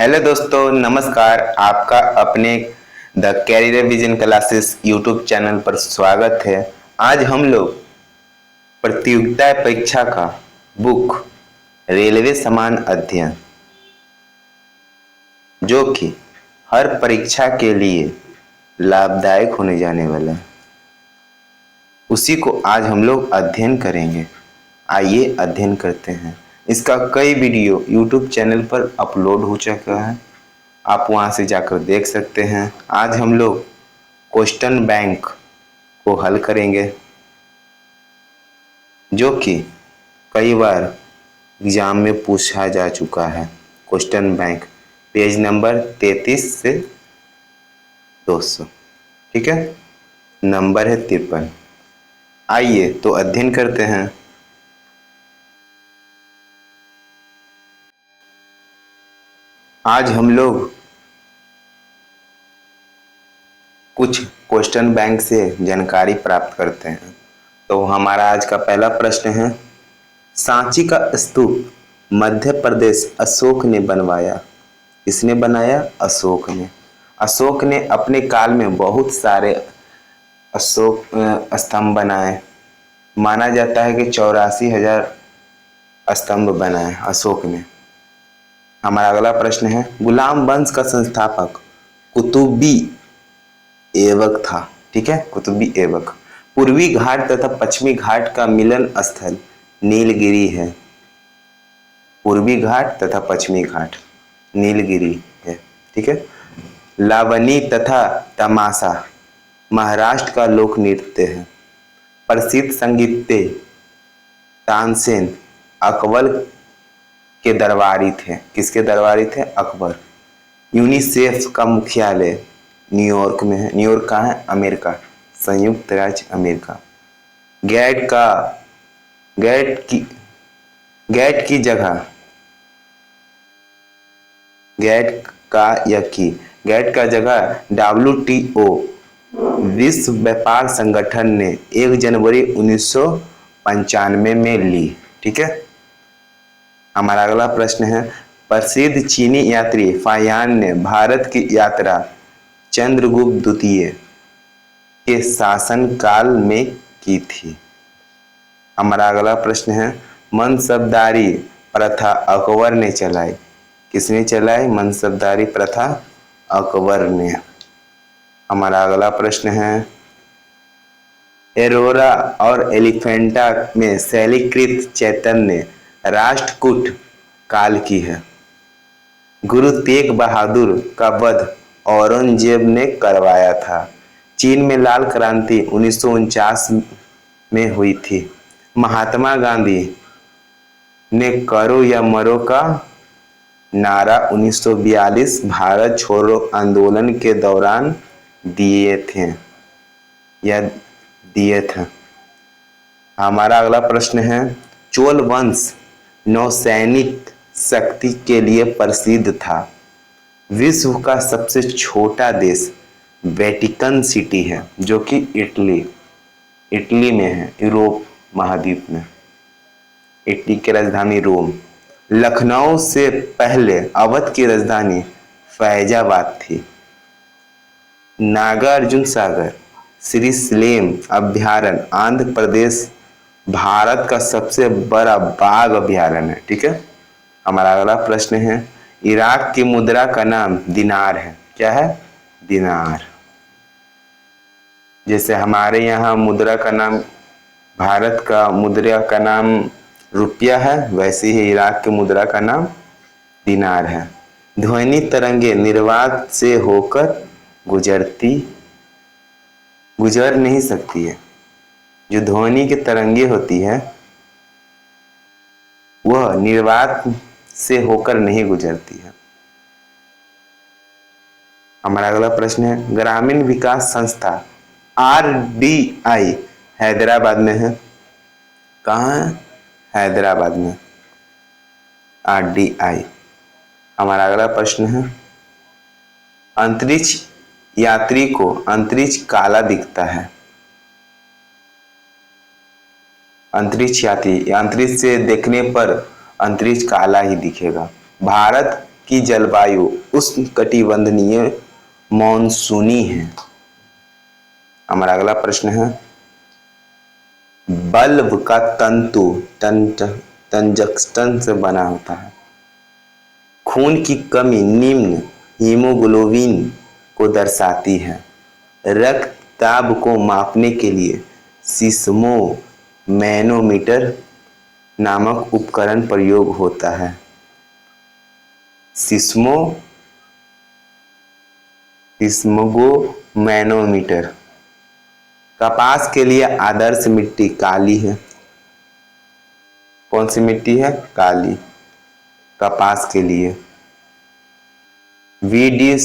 Hello दोस्तों, नमस्कार। आपका अपने the career vision classes YouTube channel पर स्वागत है। आज हम लोग प्रतियोगिता परीक्षा का बुक रेलवे समान अध्ययन, जो कि हर परीक्षा के लिए लाभदायक होने जाने वाला है, उसी को आज हम लोग अध्ययन करेंगे। आइए अध्ययन करते हैं। इसका कई वीडियो यूट्यूब चैनल पर अपलोड हो चुका है, आप वहां से जाकर देख सकते हैं। आज हम लोग क्वेश्चन बैंक को हल करेंगे, जो कि कई बार एग्जाम में पूछा जा चुका है। क्वेश्चन बैंक पेज नंबर 33 से 200, ठीक है, नंबर है 53। आइए तो अध्ययन करते हैं। आज हम लोग कुछ क्वेश्चन बैंक से जानकारी प्राप्त करते हैं। तो हमारा आज का पहला प्रश्न है, सांची का स्तूप मध्य प्रदेश अशोक ने बनवाया। किसने बनाया? अशोक ने। अशोक ने अपने काल में बहुत सारे अशोक स्तंभ बनाए। माना जाता है कि 84,000 स्तंभ बनाए अशोक ने। हमारा अगला प्रश्न है, गुलाम वंश का संस्थापक कुतुबी ऐबक था। ठीक है, कुतुबी ऐबक। पूर्वी घाट तथा पश्चिमी घाट का मिलन स्थल नीलगिरी है। पूर्वी घाट तथा पश्चिमी घाट नीलगिरी है। ठीक है। लावनी तथा तमाशा महाराष्ट्र का लोक नृत्य है। प्रसिद्ध संगीतज्ञ तानसेन अकबर के दरबारी थे। किसके दरबारी थे? अकबर। यूनिसेफ का मुख्यालय न्यूयॉर्क में है। न्यूयॉर्क कहाँ है? अमेरिका, संयुक्त राज्य अमेरिका। गैट की जगह गैट का जगह WTO विश्व व्यापार संगठन ने 1 जनवरी 1995 में ली। ठीक है। हमारा अगला प्रश्न है, प्रसिद्ध चीनी यात्री फाहियान ने भारत की यात्रा चंद्रगुप्त द्वितीय के शासनकाल में की थी। हमारा अगला प्रश्न है, मनसबदारी प्रथा अकबर ने चलाई। किसने चलाई? मनसबदारी प्रथा अकबर ने। हमारा अगला प्रश्न है, एरोरा और एलिफेंटा में शैलीकृत चैतन्य राष्ट्रकूट काल की है। गुरु तेग बहादुर का वध औरंगजेब ने करवाया था। चीन में लाल क्रांति 1949 में हुई थी। महात्मा गांधी ने करो या मरो का नारा 1942 भारत छोड़ो आंदोलन के दौरान दिए थे। हमारा अगला प्रश्न है, चोल वंश नौसैनिक शक्ति के लिए प्रसिद्ध था। विश्व का सबसे छोटा देश वेटिकन सिटी है, जो कि इटली में है, यूरोप महाद्वीप में। इटली की राजधानी रोम। लखनऊ से पहले अवध की राजधानी फैजाबाद थी। नागार्जुन सागर श्री स्लेम अभ्यारण्य आंध्र प्रदेश भारत का सबसे बड़ा बाघ अभ्यारण्य है। ठीक है। हमारा अगला प्रश्न है, इराक की मुद्रा का नाम दिनार है। क्या है? दिनार। जैसे हमारे यहाँ मुद्रा का नाम, भारत का मुद्रा का नाम रुपया है, वैसे ही इराक की मुद्रा का नाम दिनार है। ध्वनि तरंगे निर्वात से होकर गुजर नहीं सकती है। जो ध्वनि की तरंगे होती है वह निर्वात से होकर नहीं गुजरती है। हमारा अगला प्रश्न है, ग्रामीण विकास संस्था RDI हैदराबाद में है। कहाँ है? हैदराबाद में RDI। हमारा अगला प्रश्न है, अंतरिक्ष यात्री को अंतरिक्ष काला दिखता है। अंतरिक्ष यात्री अंतरिक्ष से देखने पर अंतरिक्ष काला ही दिखेगा। भारत की जलवायु उष्णकटिबंधीय मानसूनी है। हमारा अगला प्रश्न है, बल्ब का तंतु टंजस्टन से बना होता है। खून की कमी निम्न हीमोग्लोबिन को दर्शाती है। रक्तदाब को मापने के लिए सिस्मोमैनोमीटर नामक उपकरण प्रयोग होता है। सिस्मोगोमैनोमीटर। कपास के लिए आदर्श मिट्टी काली है। कौन सी मिट्टी है? काली, कपास के लिए। वी डी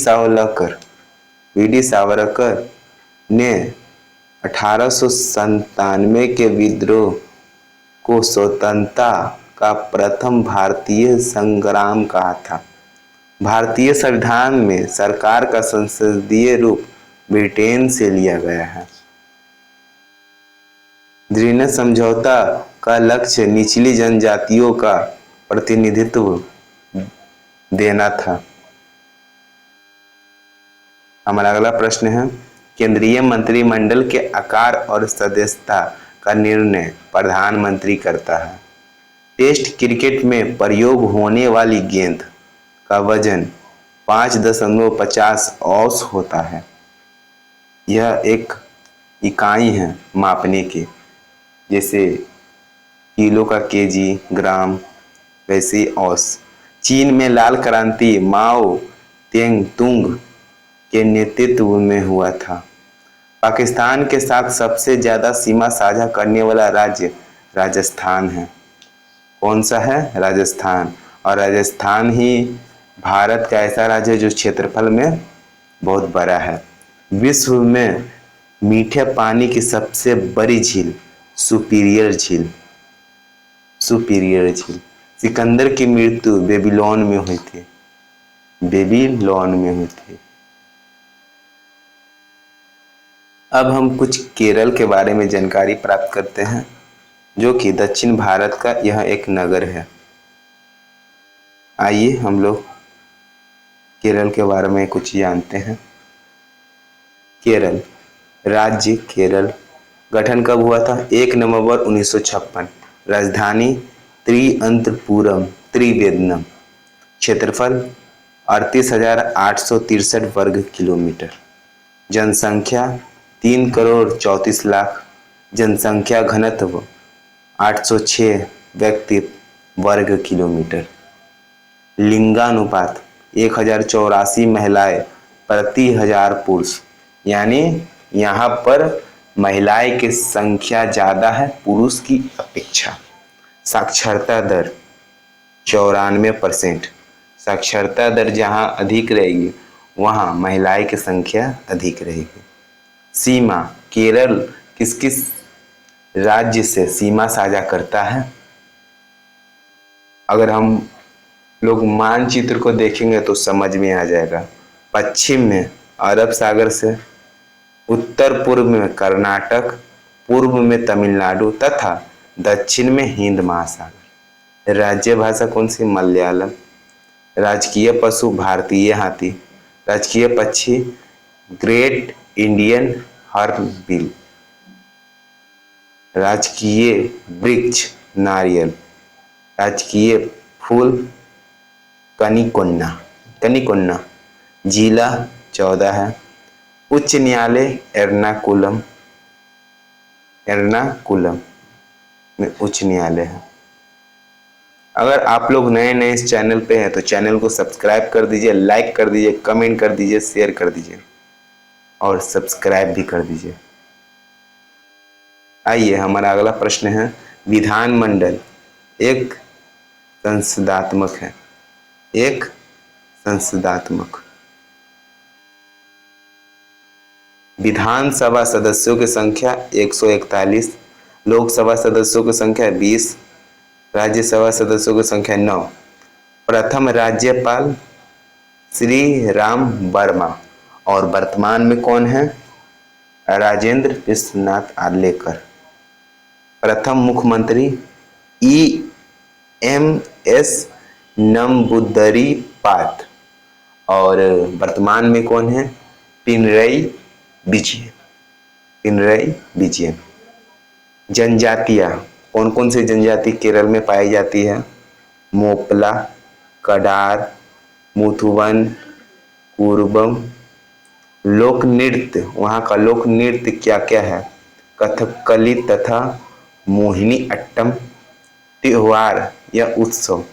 सावरकर ने 1897 के विद्रोह को स्वतंत्रता का प्रथम भारतीय संग्राम कहा था। भारतीय संविधान में सरकार का संसदीय रूप ब्रिटेन से लिया गया है। द्विनद समझौता का लक्ष्य निचली जनजातियों का प्रतिनिधित्व देना था। हमारा अगला प्रश्न है, केंद्रीय मंत्रिमंडल के आकार और सदस्यता का निर्णय प्रधानमंत्री करता है। टेस्ट क्रिकेट में प्रयोग होने वाली गेंद का वजन 5.50 औंस होता है। यह एक इकाई है मापने की, जैसे किलो का केजी, ग्राम, वैसे औंस। चीन में लाल क्रांति माओ तेंगतुंग के नेतृत्व में हुआ था। पाकिस्तान के साथ सबसे ज्यादा सीमा साझा करने वाला राज्य राजस्थान है। कौन सा है? राजस्थान। और राजस्थान ही भारत का ऐसा राज्य है जो क्षेत्रफल में बहुत बड़ा है। विश्व में मीठे पानी की सबसे बड़ी झील सुपीरियर झील। सिकंदर की मृत्यु बेबीलोन में हुई थी। अब हम कुछ केरल के बारे में जानकारी प्राप्त करते हैं, जो कि दक्षिण भारत का यह एक नगर है। आइए हम लोग केरल के बारे में कुछ जानते हैं। केरल राज्य केरल गठन कब हुआ था? 1 नवंबर 1956। राजधानी त्रिअनंतपुरम त्रिवेंद्रम। क्षेत्रफल 38,863 वर्ग किलोमीटर। जनसंख्या 3,34,00,000। जनसंख्या घनत्व 806 व्यक्ति वर्ग किलोमीटर। लिंगानुपात 1084 महिलाएं प्रति 1000 पुरुष, यानी यहाँ पर महिलाएं की संख्या ज्यादा है पुरुष की अपेक्षा। साक्षरता दर 94%। साक्षरता दर जहाँ अधिक रहेगी वहाँ महिलाएं की संख्या अधिक रहेगी। सीमा केरल किस किस राज्य से सीमा साझा करता है? अगर हम लोग मानचित्र को देखेंगे तो समझ में आ जाएगा। पश्चिम में अरब सागर से, उत्तर पूर्व में कर्नाटक, पूर्व में तमिलनाडु तथा दक्षिण में हिंद महासागर। राज्य भाषा कौन सी? मलयालम। राजकीय पशु भारतीय हाथी। राजकीय पक्षी ग्रेट इंडियन हॉर्नबिल। राजकीय वृक्ष नारियल। राजकीय फूल कनिकोन्ना। जिला 14 है। उच्च न्यायालय एर्नाकुलम में उच्च न्यायालय है। अगर आप लोग नए इस चैनल पे हैं तो चैनल को सब्सक्राइब कर दीजिए, लाइक कर दीजिए, कमेंट कर दीजिए, शेयर कर दीजिए और सब्सक्राइब भी कर दीजिए। आइए हमारा अगला प्रश्न है, विधानमंडल एक संसदात्मक है। विधानसभा सदस्यों की संख्या 141, लोकसभा सदस्यों की संख्या 20, राज्यसभा सदस्यों की संख्या 9। प्रथम राज्यपाल श्री राम वर्मा और वर्तमान में कौन है? राजेंद्र विश्वनाथ आर्लेकर। प्रथम मुख्यमंत्री EMS नंबूदरी-पाठ। और वर्तमान में कौन है? पिनरई विजयन। पिनरई विजयन। जनजातियां, कौन कौन सी जनजाति केरल में पाई जाती है? मोपला, कडार, मुथुवन, कुरुबम। लोक नृत्य, वहाँ का लोक नृत्य क्या क्या है? कथकली तथा मोहिनी अट्टम। त्योहार या उत्सव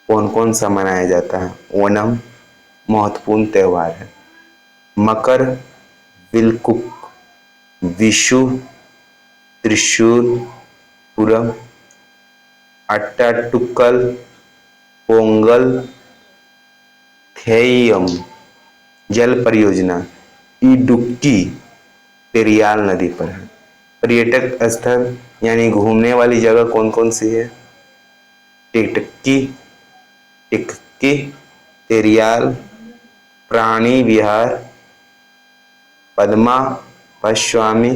कौन कौन सा मनाया जाता है? ओणम महत्वपूर्ण त्योहार है। मकर विलकुक, विशु, त्रिशूल पुरम, अट्टाटुक्कल, पोंगल, थेयम। जल परियोजना इडुक्की पेरियार नदी पर है। पर्यटक स्थल यानी घूमने वाली जगह कौन कौन सी है? टिकटकी, टिक्की, पेरियार, प्राणी विहार, पद्मावस्वामी,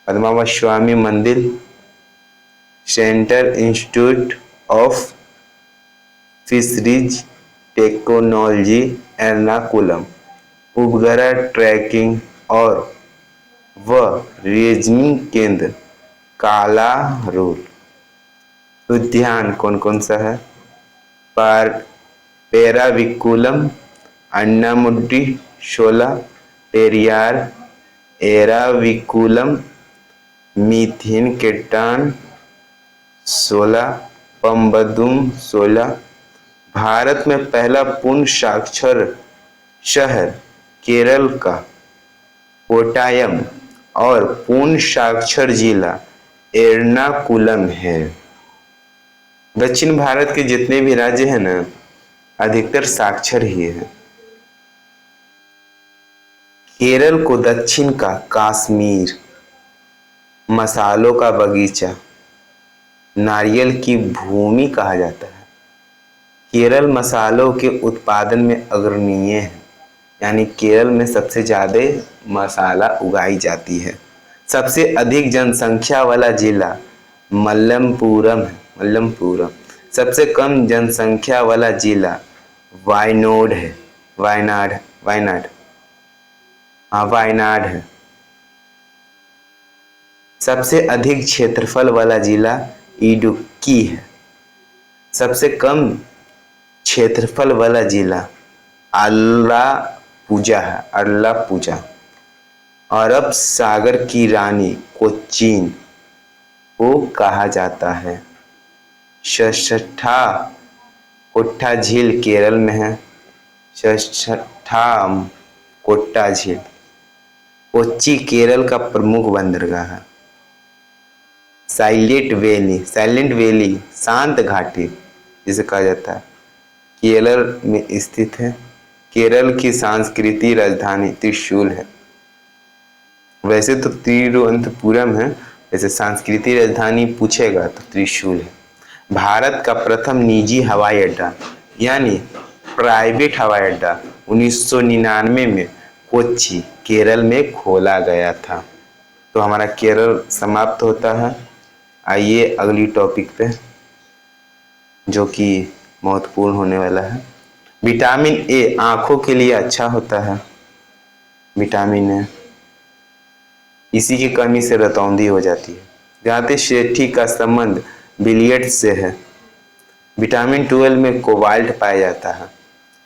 पद्मावस्वामी मंदिर, centre institute of fisheries technology Ernakulam, उपग्रह ट्रैकिंग और व रीजनिंग केंद्र कालारूल। उद्यान कौन कौन सा है? पर पेराविकुलम, अन्नामुडी, शोला, पेरियार, एराविकुलम, मीथेन केटान, 16, पम्बदुम 16। भारत में पहला पूर्ण साक्षर शहर केरल का कोट्टायम और पूर्ण साक्षर जिला एर्नाकुलम है। दक्षिण भारत के जितने भी राज्य हैं ना, अधिकतर साक्षर ही है। केरल को दक्षिण का कश्मीर, मसालों का बगीचा, नारियल की भूमि कहा जाता है। केरल मसालों के उत्पादन में अग्रणीय है, यानी केरल में सबसे ज्यादा मसाला उगाई जाती है। सबसे अधिक जनसंख्या वाला जिला मलप्पुरम है, मलप्पुरम। सबसे कम जनसंख्या वाला जिला वायनाड है, वायनाड, वायनाड, हाँ वायनाड है। सबसे अधिक क्षेत्रफल वाला जिला इडुक्की है। सबसे कम क्षेत्रफल वाला जिला अलाप्पुझा है, अलाप्पुझा। अरब सागर की रानी कोचीन को कहा जाता है। शठा कोट्टा झील केरल में है। शठा कोट्टा झील। कोच्चि केरल का प्रमुख बंदरगाह है। साइलेंट वैली शांत घाटी जिसे कहा जाता है, केरल में स्थित है। केरल की सांस्कृतिक राजधानी त्रिशूल है। वैसे तो तिरुवनंतपुरम है, वैसे सांस्कृतिक राजधानी पूछेगा तो त्रिशूल है। भारत का प्रथम निजी हवाई अड्डा यानी प्राइवेट हवाई अड्डा 1999 में कोच्चि केरल में खोला गया था। तो हमारा केरल समाप्त होता है। आइए अगली टॉपिक पे, जो कि महत्वपूर्ण होने वाला है। विटामिन ए आंखों के लिए अच्छा होता है। विटामिन ए, इसी की कमी से रतौंधी हो जाती है। जहाँ तक सेठी का संबंध बिलियर्ड से है। विटामिन 12 में कोबाल्ट पाया जाता है।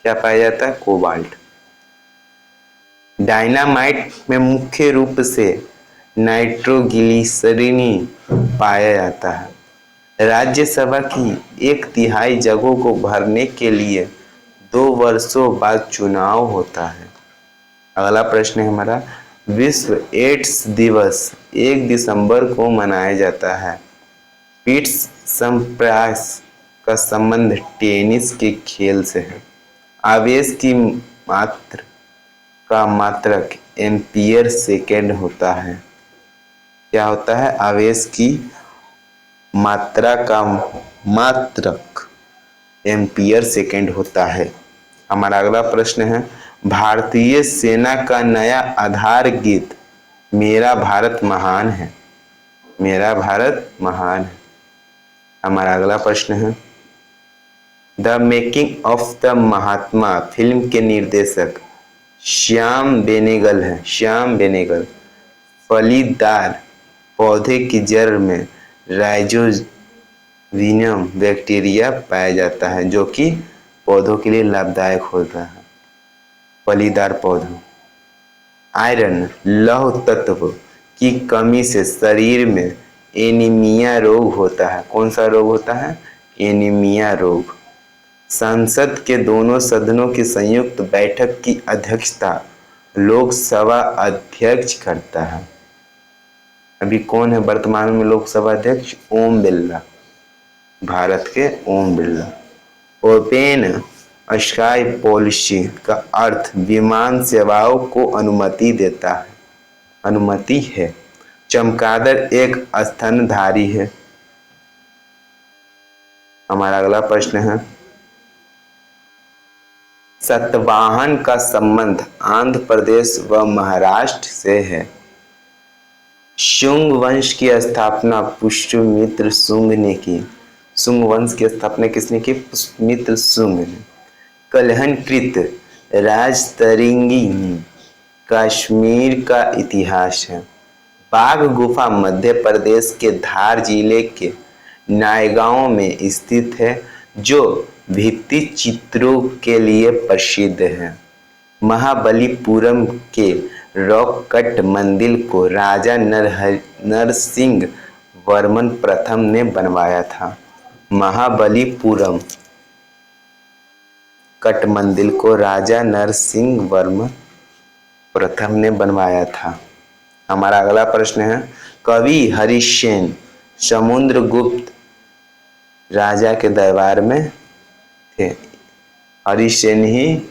क्या पाया जाता है? कोबाल्ट। डायनामाइट में मुख्य रूप से नाइट्रोग्लिसरीन पाया जाता है। राज्यसभा की 1/3 जगहों को भरने के लिए 2 वर्षों बाद चुनाव होता है। अगला प्रश्न है हमारा, विश्व एड्स दिवस 1 दिसंबर को मनाया जाता है। पिट्स संप्रास का संबंध टेनिस के खेल से है। आवेश की मात्रा का मात्रक एम्पियर सेकेंड होता है। क्या होता है? आवेश की मात्रा का मात्रक एम्पियर सेकेंड होता है। हमारा अगला प्रश्न है, भारतीय सेना का नया आधार गीत मेरा भारत महान है। मेरा भारत महान है। हमारा अगला प्रश्न है, the making of the Mahatma film के निर्देशक श्याम बेनेगल है। श्याम बेनेगल। फलीदार पौधे की जड़ में राइजोबियम बैक्टीरिया पाया जाता है जो कि पौधों के लिए लाभदायक होता है। फलीदार पौधों। आयरन लौह तत्व की कमी से शरीर में एनीमिया रोग होता है। कौन सा रोग होता है? एनीमिया रोग। संसद के दोनों सदनों की संयुक्त बैठक की अध्यक्षता लोकसभा अध्यक्ष करता है। अभी कौन है वर्तमान में लोकसभा अध्यक्ष? ओम बिरला। भारत के Om Birla. Open sky policy का अर्थ विमान सेवाओं को अनुमति देता है। अनुमति है। चमगादड़ एक स्तनधारी है। हमारा अगला प्रश्न है, सतवाहन का संबंध आंध्र प्रदेश व महाराष्ट्र से है। शुंग वंश की स्थापना पुष्यमित्र शुंग ने की। शुंग वंश की स्थापना किसने की? पुष्यमित्र शुंग ने। कलहनकृत राजतरंगिणी कश्मीर का इतिहास है। बाघ गुफा मध्य प्रदेश के धार जिले के नायगांव में स्थित है जो भित्ति चित्रों के लिए प्रसिद्ध है। महाबलीपुरम के रॉक कट मंदिर को राजा नरसिंह वर्मन प्रथम ने बनवाया था। महाबलीपुरम कट मंदिर को राजा नरसिंह वर्मन प्रथम ने बनवाया था। हमारा अगला प्रश्न है, कवि हरिसेन समुद्रगुप्त राजा के दरबार में थे। हरिसेन ही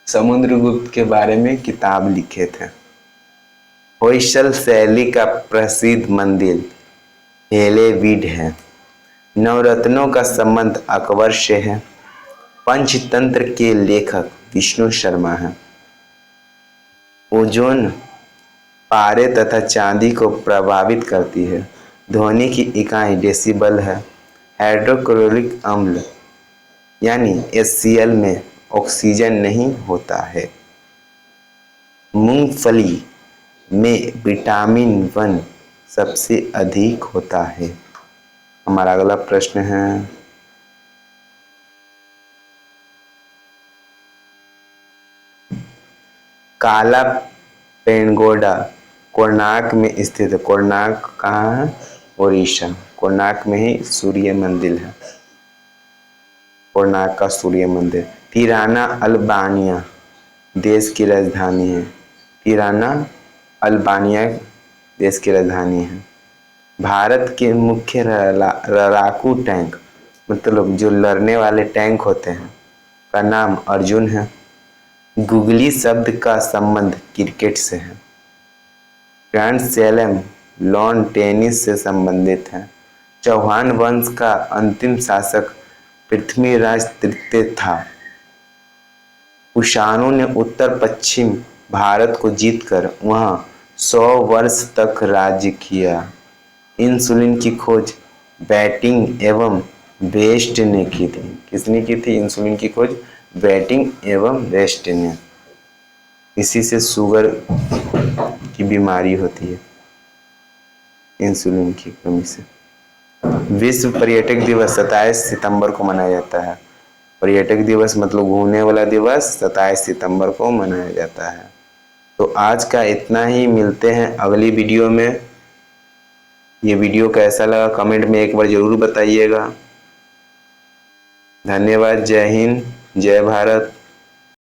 समुद्रगुप्त के बारे में किताब लिखे थे। होयसल शैली का प्रसिद्ध मंदिर हेलेविड है। नवरत्नों का संबंध अकबर से है। पंचतंत्र के लेखक विष्णु शर्मा हैं। ओजोन पारे तथा चांदी को प्रभावित करती है। ध्वनि की इकाई डेसिबल है। हाइड्रोक्लोरिक अम्ल यानी HCl में ऑक्सीजन नहीं होता है। मूंगफली में विटामिन 1 सबसे अधिक होता है। हमारा अगला प्रश्न है, काला पेंगोडा कोणार्क में स्थित है। कोणार्क कहाँ है? ओडिशा। कोणार्क में ही सूर्य मंदिर है। कोणार्क का सूर्य मंदिर। तिराना अल्बानिया देश की राजधानी है। तिराना अल्बानिया देश की राजधानी है। भारत के मुख्य लड़ाकू टैंक मतलब जो लड़ने वाले टैंक होते हैं का नाम अर्जुन है। गुगली शब्द का संबंध क्रिकेट से है। ग्रैंड स्लैम लॉन टेनिस से संबंधित है। चौहान वंश का अंतिम शासक पृथ्वीराज तृतीय था। कुषाणों ने उत्तर पश्चिम भारत को जीतकर वहां 100 वर्ष तक राज्य किया। इंसुलिन की खोज बैटिंग एवं वेस्ट ने की थी। किसने की थी इंसुलिन की खोज? बैटिंग एवं वेस्ट ने। इसी से शुगर की बीमारी होती है, इंसुलिन की कमी से। विश्व पर्यटक दिवस 27 सितंबर को मनाया जाता है। पर्यटक दिवस मतलब घूमने वाला दिवस 27 सितंबर को मनाया जाता है। तो आज का इतना ही, मिलते हैं अगली वीडियो में। ये वीडियो कैसा लगा कमेंट में एक बार जरूर बताइएगा। धन्यवाद। जय हिंद, जय भारत।